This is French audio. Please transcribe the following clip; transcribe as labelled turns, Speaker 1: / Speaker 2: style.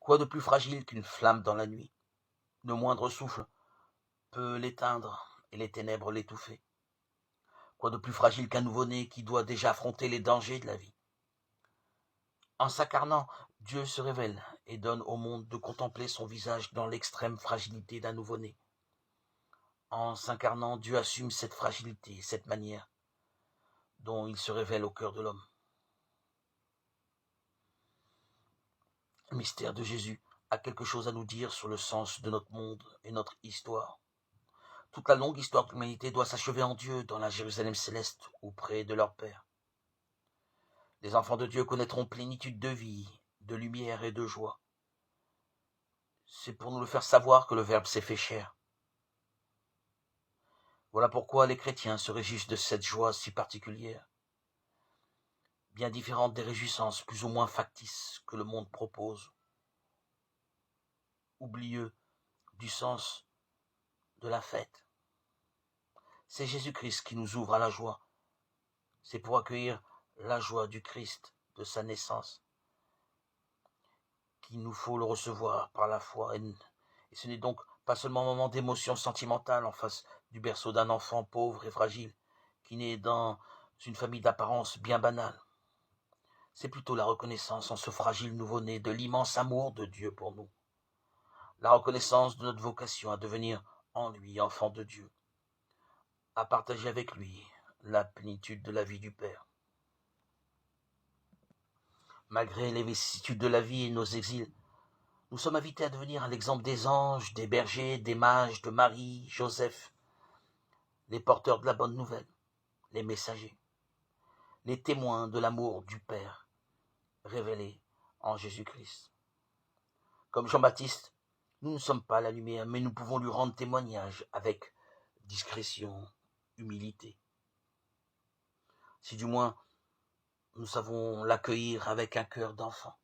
Speaker 1: Quoi de plus fragile qu'une flamme dans la nuit? Le moindre souffle peut l'éteindre et les ténèbres l'étouffer. Quoi de plus fragile qu'un nouveau-né qui doit déjà affronter les dangers de la vie? En s'incarnant, Dieu se révèle et donne au monde de contempler son visage dans l'extrême fragilité d'un nouveau-né. En s'incarnant, Dieu assume cette fragilité, cette manière dont il se révèle au cœur de l'homme. Le mystère de Jésus a quelque chose à nous dire sur le sens de notre monde et notre histoire. Toute la longue histoire de l'humanité doit s'achever en Dieu, dans la Jérusalem céleste, auprès de leur Père. Les enfants de Dieu connaîtront plénitude de vie, de lumière et de joie. C'est pour nous le faire savoir que le Verbe s'est fait chair. Voilà pourquoi les chrétiens se réjouissent de cette joie si particulière, bien différente des réjouissances plus ou moins factices que le monde propose, oublieux du sens de la fête. C'est Jésus-Christ qui nous ouvre à la joie. C'est pour accueillir la joie du Christ, de sa naissance, qu'il nous faut le recevoir par la foi. Et ce n'est donc pas seulement un moment d'émotion sentimentale en face du berceau d'un enfant pauvre et fragile, qui naît dans une famille d'apparence bien banale. C'est plutôt la reconnaissance en ce fragile nouveau-né de l'immense amour de Dieu pour nous. La reconnaissance de notre vocation à devenir en lui enfant de Dieu, à partager avec lui la plénitude de la vie du Père. Malgré les vicissitudes de la vie et nos exils, nous sommes invités à devenir à l'exemple des anges, des bergers, des mages, de Marie, Joseph, les porteurs de la bonne nouvelle, les messagers, les témoins de l'amour du Père révélé en Jésus-Christ. Comme Jean-Baptiste, nous ne sommes pas la lumière, mais nous pouvons lui rendre témoignage avec discrétion, humilité. Si du moins nous savons l'accueillir avec un cœur d'enfant.